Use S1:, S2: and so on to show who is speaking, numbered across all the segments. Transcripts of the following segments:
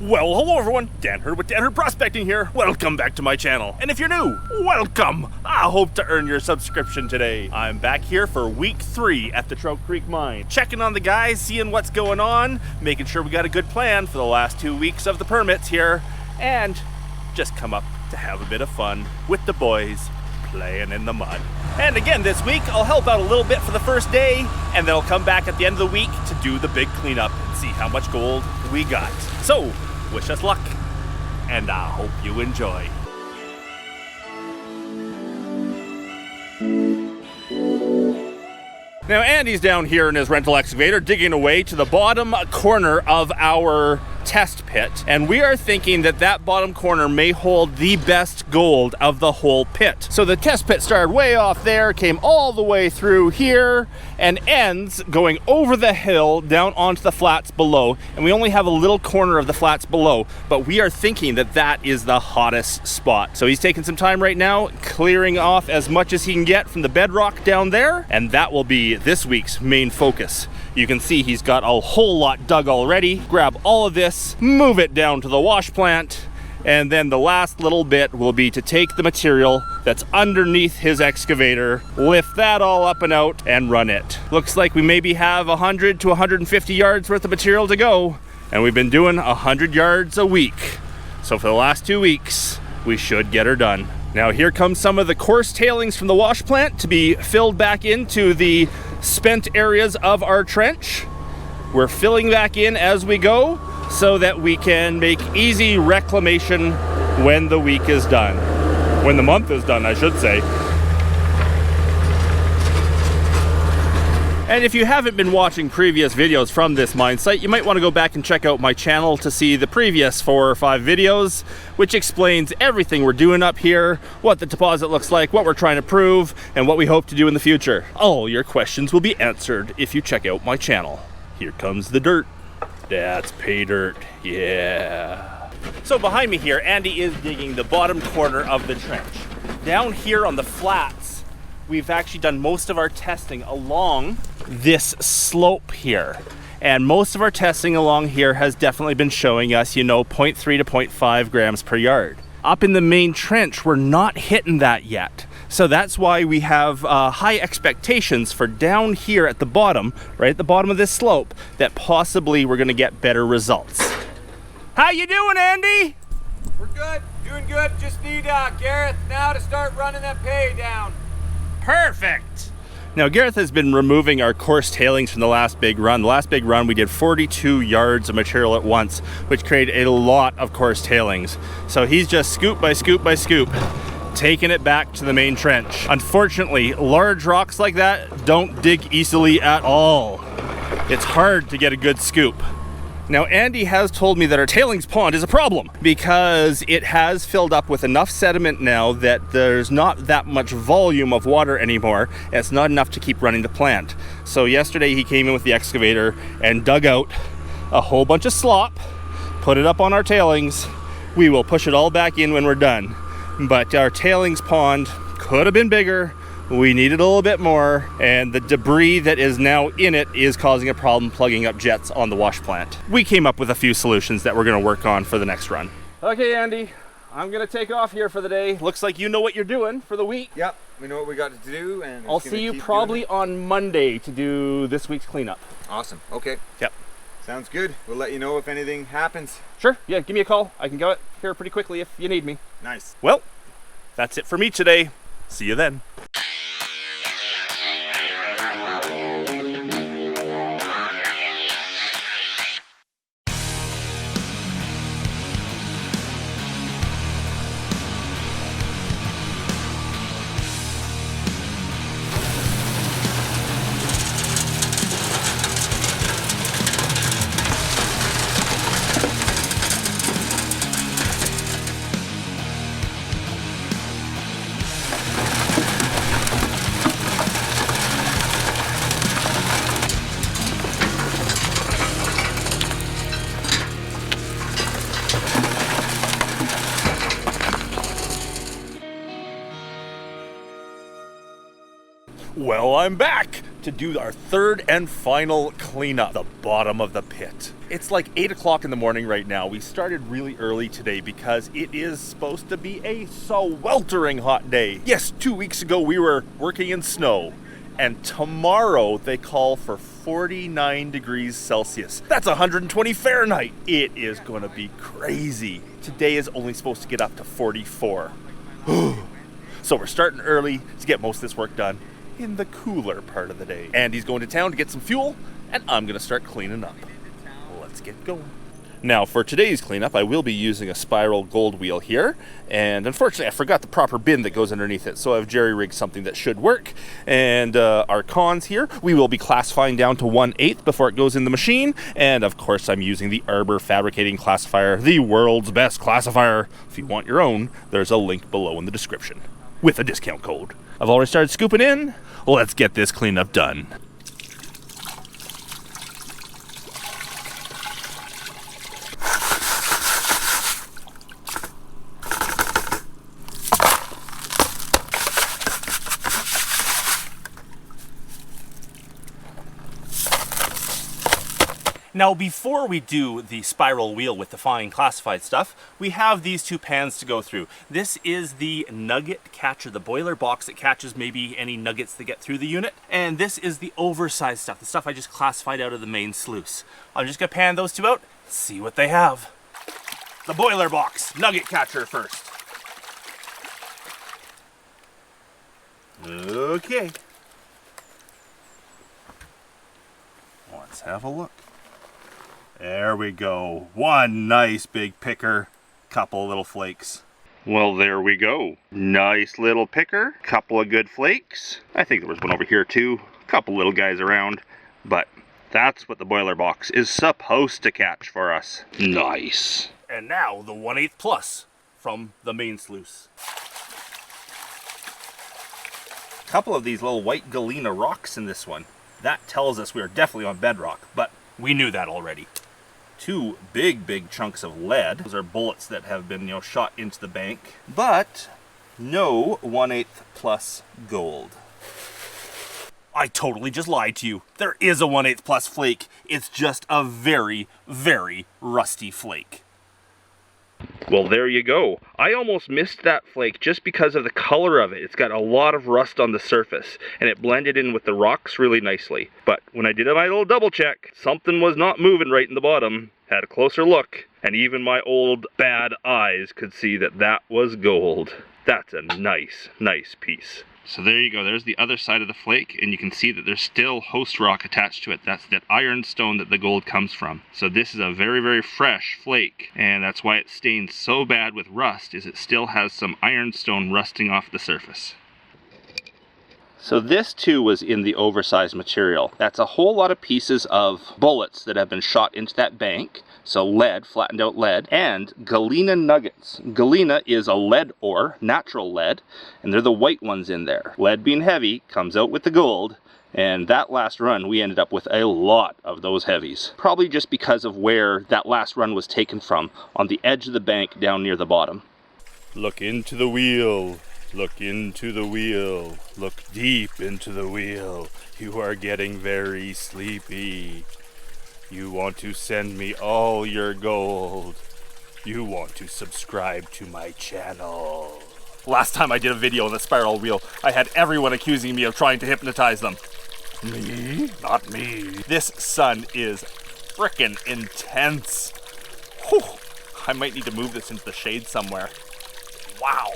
S1: Well, hello everyone, Dan Hurd with Dan Hurd Prospecting here. Welcome back to my channel. And if you're new, welcome. I hope to earn your subscription today. I'm back here for week 3 at the Trout Creek Mine. Checking on the guys, seeing what's going on, making sure we got a good plan for the last 2 weeks of the permits here, and just come up to have a bit of fun with the boys playing in the mud. And again, this week, I'll help out a little bit for the first day, and then I'll come back at the end of the week to do the big cleanup and see how much gold we got. So, wish us luck, and I hope you enjoy. Now, Andy's down here in his rental excavator digging away to the bottom corner of our test pit, and we are thinking that that bottom corner may hold the best gold of the whole pit. So the test pit started way off there, came all the way through here, and ends going over the hill down onto the flats below, and we only have a little corner of the flats below, but we are thinking that that is the hottest spot. So he's taking some time right now, clearing off as much as he can get from the bedrock down there, and that will be this week's main focus. You can see he's got a whole lot dug already. Grab all of this, move it down to the wash plant, and then the last little bit will be to take the material that's underneath his excavator, lift that all up and out, and run it. Looks like we maybe have 100 to 150 yards worth of material to go, and we've been doing 100 yards a week. So for the last 2 weeks, we should get her done. Now here comes some of the coarse tailings from the wash plant to be filled back into the spent areas of our trench. We're filling back in as we go so that we can make easy reclamation when the week is done. When the month is done, I should say. And if you haven't been watching previous videos from this mine site, you might want to go back and check out my channel to see the previous 4 or 5 videos, which explains everything we're doing up here, what the deposit looks like, what we're trying to prove, and what we hope to do in the future. All your questions will be answered if you check out my channel. Here comes the dirt. That's pay dirt, yeah. So behind me here, Andy is digging the bottom corner of the trench. Down here on the flats, we've actually done most of our testing along this slope here. And most of our testing along here has definitely been showing us, 0.3 to 0.5 grams per yard. Up in the main trench, we're not hitting that yet. So that's why we have high expectations for down here at the bottom, right at the bottom of this slope, that possibly we're gonna get better results. How you doing, Andy?
S2: We're good, doing good. Just need Gareth now to start running that pay down.
S1: Perfect. Now Gareth has been removing our coarse tailings from the last big run. The last big run we did 42 yards of material at once, which created a lot of coarse tailings. So he's just scoop by scoop by scoop, taking it back to the main trench. Unfortunately, large rocks like that don't dig easily at all. It's hard to get a good scoop. Now Andy has told me that our tailings pond is a problem because it has filled up with enough sediment now that there's not that much volume of water anymore. It's not enough to keep running the plant. So yesterday he came in with the excavator and dug out a whole bunch of slop, put it up on our tailings. We will push it all back in when we're done. But our tailings pond could have been bigger. We needed a little bit more, and the debris that is now in it is causing a problem plugging up jets on the wash plant. We came up with a few solutions that we're gonna work on for the next run. Okay, Andy, I'm gonna take off here for the day. Looks like you know what you're doing for the week.
S2: Yep, we know what we got to do, and
S1: I'll see you probably on Monday to do this week's cleanup.
S2: Awesome, okay.
S1: Yep.
S2: Sounds good. We'll let you know if anything happens.
S1: Sure, yeah, give me a call. I can go here pretty quickly if you need me.
S2: Nice.
S1: Well, that's it for me today. See you then. Well, I'm back. to do our third and final cleanup, the bottom of the pit. It's like 8 o'clock in the morning right now. We started really early today because it is supposed to be a sweltering hot day. Yes, 2 weeks ago we were working in snow, and tomorrow they call for 49 degrees Celsius. That's 120 Fahrenheit. It is going to be crazy. Today is only supposed to get up to 44. So we're starting early to get most of this work done in the cooler part of the day. Andy's going to town to get some fuel, and I'm going to start cleaning up. Let's get going. Now, for today's cleanup, I will be using a spiral gold wheel here, and unfortunately I forgot the proper bin that goes underneath it, so I've jerry-rigged something that should work. And our cons here, we will be classifying down to 1/8 before it goes in the machine, and of course I'm using the Arbor Fabricating Classifier, the world's best classifier. If you want your own, there's a link below in the description, with a discount code. I've already started scooping in. Let's get this cleanup done. Now, before we do the spiral wheel with the fine classified stuff, we have these two pans to go through. This is the nugget catcher, the boiler box that catches maybe any nuggets that get through the unit. And this is the oversized stuff, the stuff I just classified out of the main sluice. I'm just gonna pan those two out, see what they have. The boiler box, nugget catcher first. Okay. Let's have a look. There we go. One nice big picker, couple little flakes. Well, there we go. Nice little picker, couple of good flakes. I think there was one over here too. Couple little guys around, but that's what the boiler box is supposed to catch for us. Nice. And now the 1/8 plus from the main sluice. Couple of these little white galena rocks in this one. That tells us we are definitely on bedrock, but we knew that already. Two big chunks of lead. Those are bullets that have been, shot into the bank, but no 1/8 plus gold. I totally just lied to you. There is a 1/8 plus flake. It's just a very rusty flake. Well, there you go. I almost missed that flake just because of the color of it. It's got a lot of rust on the surface, and it blended in with the rocks really nicely. But when I did my little double check, something was not moving right in the bottom. Had a closer look, and even my old bad eyes could see that that was gold. That's a nice piece. So there you go, there's the other side of the flake, and you can see that there's still host rock attached to it. That's that ironstone that the gold comes from. So this is a very fresh flake, and that's why it stains so bad with rust, is it still has some ironstone rusting off the surface. So this too was in the oversized material. That's a whole lot of pieces of bullets that have been shot into that bank. So lead, flattened out lead, and galena nuggets. Galena is a lead ore, natural lead, and they're the white ones in there. Lead being heavy comes out with the gold, and that last run we ended up with a lot of those heavies. Probably just because of where that last run was taken from, on the edge of the bank down near the bottom. Look into the wheel. Look into the wheel. Look deep into the wheel. You are getting very sleepy. You want to send me all your gold. You want to subscribe to my channel. Last time I did a video on the spiral wheel, I had everyone accusing me of trying to hypnotize them. Me? Not me. This sun is frickin' intense. Whew. I might need to move this into the shade somewhere. Wow.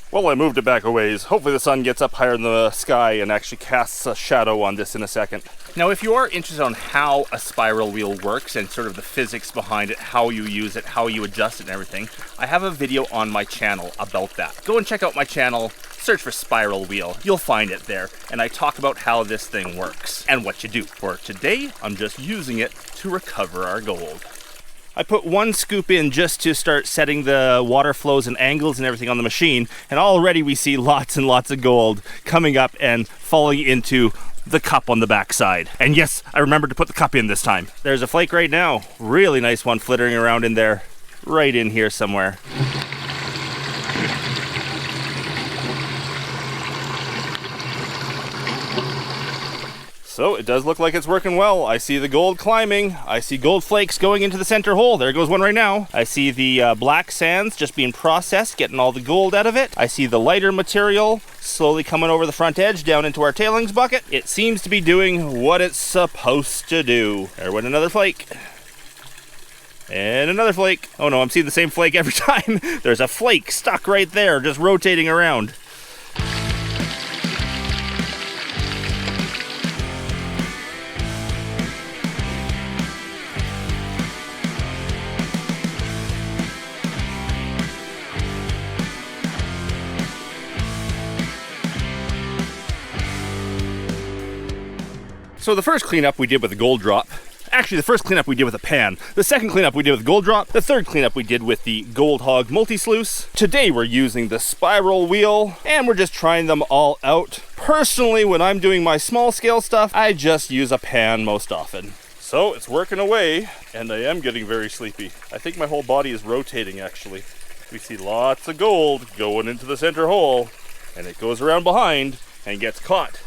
S1: Well, I moved it back a ways. Hopefully the sun gets up higher in the sky and actually casts a shadow on this in a second. Now, if you are interested on how a spiral wheel works and sort of the physics behind it, how you use it, how you adjust it and everything, I have a video on my channel about that. Go and check out my channel, search for spiral wheel. You'll find it there. And I talk about how this thing works and what you do. For today, I'm just using it to recover our gold. I put one scoop in just to start setting the water flows and angles and everything on the machine, and already we see lots and lots of gold coming up and falling into the cup on the backside. And yes, I remembered to put the cup in this time. There's a flake right now. Really nice one flittering around in there, right in here somewhere. So it does look like it's working well. I see the gold climbing. I see gold flakes going into the center hole. There goes one right now. I see the black sands just being processed, getting all the gold out of it. I see the lighter material slowly coming over the front edge down into our tailings bucket. It seems to be doing what it's supposed to do. There went another flake. And another flake. Oh no, I'm seeing the same flake every time. There's a flake stuck right there, just rotating around. So the first cleanup we did with a gold drop. Actually, the first cleanup we did with a pan. The second cleanup we did with gold drop. The third cleanup we did with the Gold Hog multi-sluice. Today we're using the spiral wheel, and we're just trying them all out. Personally, when I'm doing my small scale stuff, I just use a pan most often. So it's working away, and I am getting very sleepy. I think my whole body is rotating, actually. We see lots of gold going into the center hole, and it goes around behind and gets caught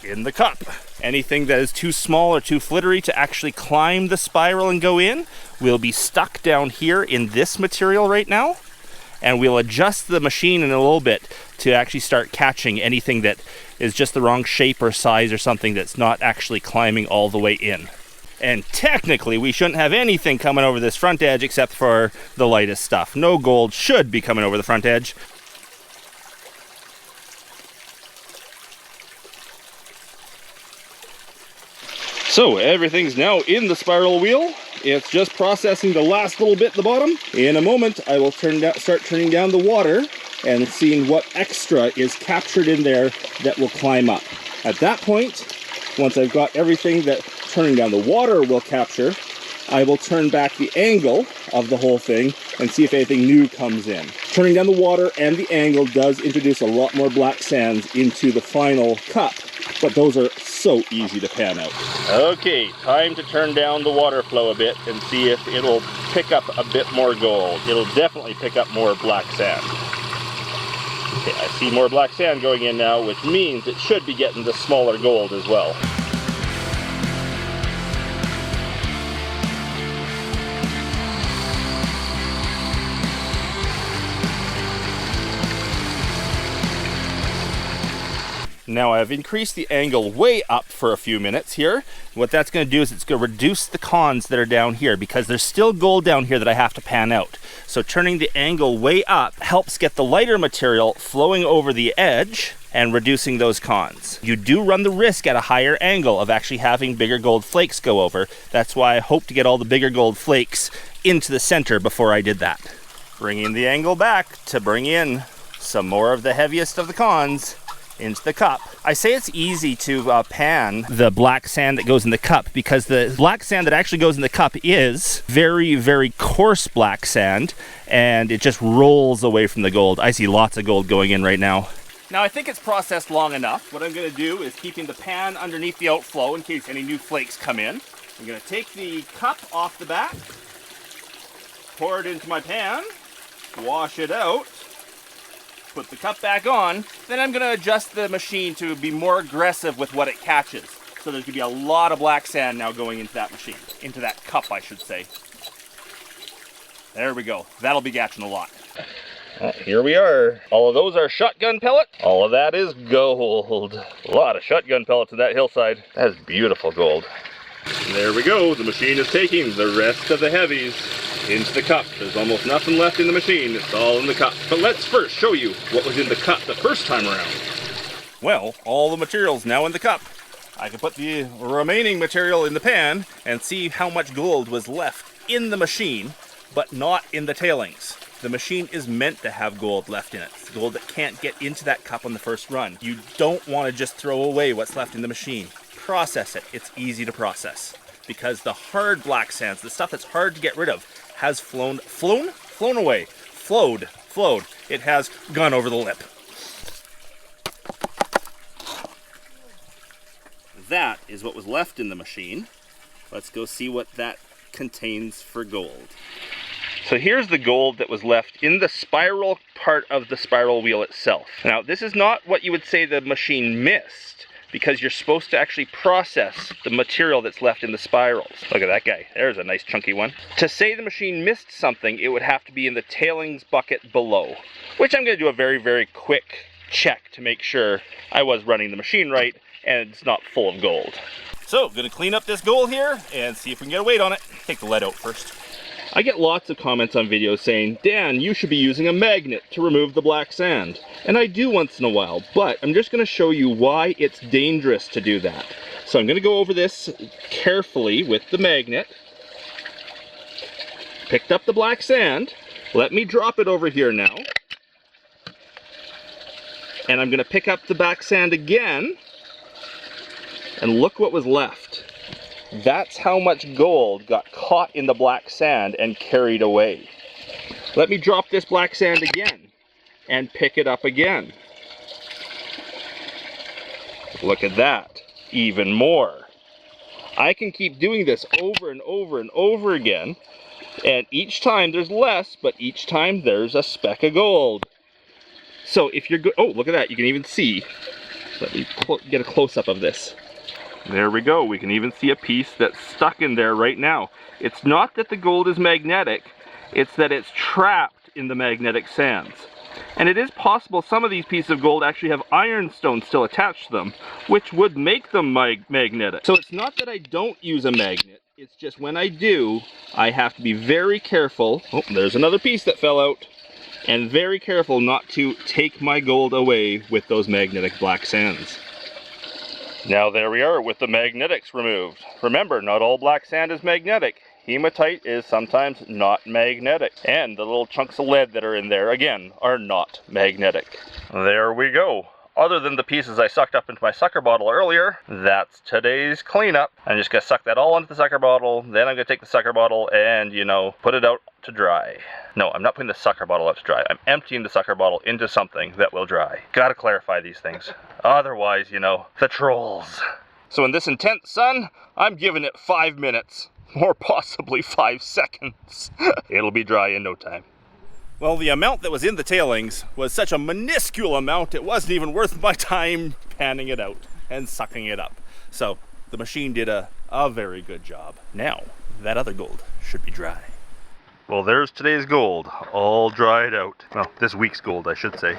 S1: in the cup. Anything that is too small or too flittery to actually climb the spiral and go in will be stuck down here in this material right now, and we'll adjust the machine in a little bit to actually start catching anything that is just the wrong shape or size or something that's not actually climbing all the way in. And technically we shouldn't have anything coming over this front edge except for the lightest stuff. No gold should be coming over the front edge. So everything's now in the spiral wheel. It's just processing the last little bit at the bottom. In a moment, I will start turning down the water and seeing what extra is captured in there that will climb up. At that point, once I've got everything that turning down the water will capture, I will turn back the angle of the whole thing and see if anything new comes in. Turning down the water and the angle does introduce a lot more black sands into the final cup, but those are so easy to pan out. Okay, time to turn down the water flow a bit and see if it'll pick up a bit more gold. It'll definitely pick up more black sand. Okay, I see more black sand going in now, which means it should be getting the smaller gold as well. Now I've increased the angle way up for a few minutes here. What that's going to do is it's going to reduce the cons that are down here because there's still gold down here that I have to pan out. So turning the angle way up helps get the lighter material flowing over the edge and reducing those cons. You do run the risk at a higher angle of actually having bigger gold flakes go over. That's why I hope to get all the bigger gold flakes into the center before I did that. Bringing the angle back to bring in some more of the heaviest of the cons into the cup. I say it's easy to pan the black sand that goes in the cup because the black sand that actually goes in the cup is very, very coarse black sand, and it just rolls away from the gold. I see lots of gold going in right now. Now I think it's processed long enough. What I'm going to do is keeping the pan underneath the outflow in case any new flakes come in. I'm going to take the cup off the back, pour it into my pan, wash it out, put the cup back on, then I'm going to adjust the machine to be more aggressive with what it catches. So there's going to be a lot of black sand now going into that machine, into that cup I should say. There we go, that'll be catching a lot. Well, here we are. All of those are shotgun pellets. All of that is gold. A lot of shotgun pellets in that hillside. That is beautiful gold. And there we go, the machine is taking the rest of the heavies into the cup. There's almost nothing left in the machine, it's all in the cup. But let's first show you what was in the cup the first time around. Well, all the material's now in the cup. I can put the remaining material in the pan and see how much gold was left in the machine, but not in the tailings. The machine is meant to have gold left in it. It's gold that can't get into that cup on the first run. You don't want to just throw away what's left in the machine. Process it. It's easy to process because the hard black sands, the stuff that's hard to get rid of, has flown away, flowed. It has gone over the lip. That is what was left in the machine. Let's go see what that contains for gold. So here's the gold that was left in the spiral part of the spiral wheel itself. Now, this is not what you would say the machine missed. because you're supposed to actually process the material that's left in the spirals. Look at that guy. There's a nice chunky one. To say the machine missed something, it would have to be in the tailings bucket below, which I'm going to do a very, very quick check to make sure I was running the machine right and it's not full of gold. So, I'm going to clean up this gold here and see if we can get a weight on it. Take the lead out first. I get lots of comments on videos saying, Dan, you should be using a magnet to remove the black sand. And I do once in a while, but I'm just going to show you why it's dangerous to do that. So I'm going to go over this carefully with the magnet. Picked up the black sand. Let me drop it over here now. And I'm going to pick up the black sand again. And look what was left. That's how much gold got caught in the black sand and carried away. Let me drop this black sand again and pick it up again. Look at that. Even more. I can keep doing this over and over and over again, and each time there's less, but each time there's a speck of gold. So if you're oh, look at that. You can even see. Let me get a close-up of this. There we go. We can even see a piece that's stuck in there right now. It's not that the gold is magnetic, it's that it's trapped in the magnetic sands. And it is possible some of these pieces of gold actually have ironstone still attached to them, which would make them magnetic. So it's not that I don't use a magnet, it's just when I do, I have to be very careful. Oh, there's another piece that fell out. And very careful not to take my gold away with those magnetic black sands. Now there we are with the magnetics removed. Remember, not all black sand is magnetic. Hematite is sometimes not magnetic. And the little chunks of lead that are in there, again, are not magnetic. There we go. Other than the pieces I sucked up into my sucker bottle earlier, that's today's cleanup. I'm just going to suck that all into the sucker bottle, then I'm going to take the sucker bottle and, you know, put it out to dry. No, I'm not putting the sucker bottle out to dry. I'm emptying the sucker bottle into something that will dry. Gotta clarify these things. Otherwise, you know, the trolls. So in this intense sun, I'm giving it 5 minutes. Or possibly 5 seconds. It'll be dry in no time. Well, the amount that was in the tailings was such a minuscule amount, it wasn't even worth my time panning it out and sucking it up. So the machine did a very good job. Now, that other gold should be dry. Well, there's today's gold, all dried out. Well, this week's gold, I should say.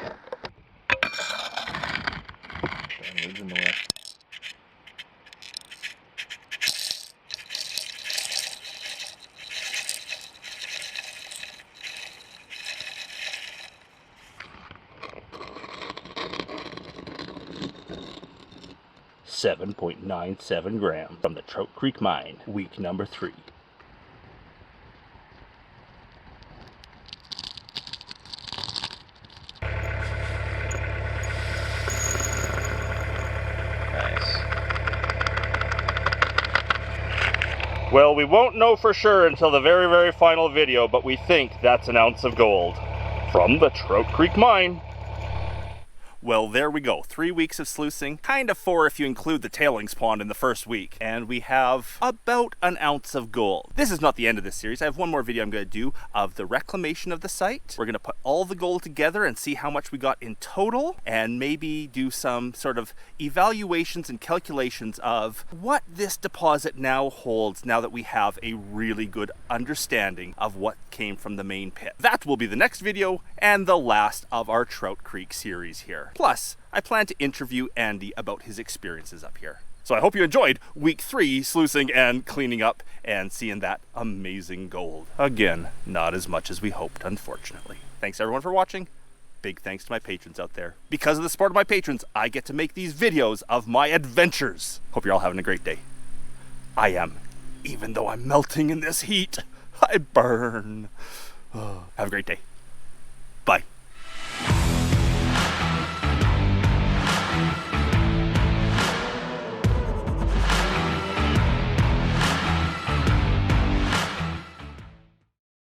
S1: 7.97 grams from the Trout Creek Mine, week number 3. Well, we won't know for sure until the very, very final video, but we think that's an ounce of gold from the Trout Creek Mine. Well, there we go. 3 weeks of sluicing, kind of 4 if you include the tailings pond in the first week, and we have about an ounce of gold. This is not the end of this series. I have one more video I'm going to do of the reclamation of the site. We're going to put all the gold together and see how much we got in total, and maybe do some sort of evaluations and calculations of what this deposit now holds now that we have a really good understanding of what came from the main pit. That will be the next video and the last of our Trout Creek series here. Plus, I plan to interview Andy about his experiences up here. So I hope you enjoyed week 3 sluicing and cleaning up and seeing that amazing gold. Again, not as much as we hoped, unfortunately. Thanks everyone for watching. Big thanks to my patrons out there. Because of the support of my patrons, I get to make these videos of my adventures. Hope you're all having a great day. I am. Even though I'm melting in this heat, I burn. Have a great day. Bye.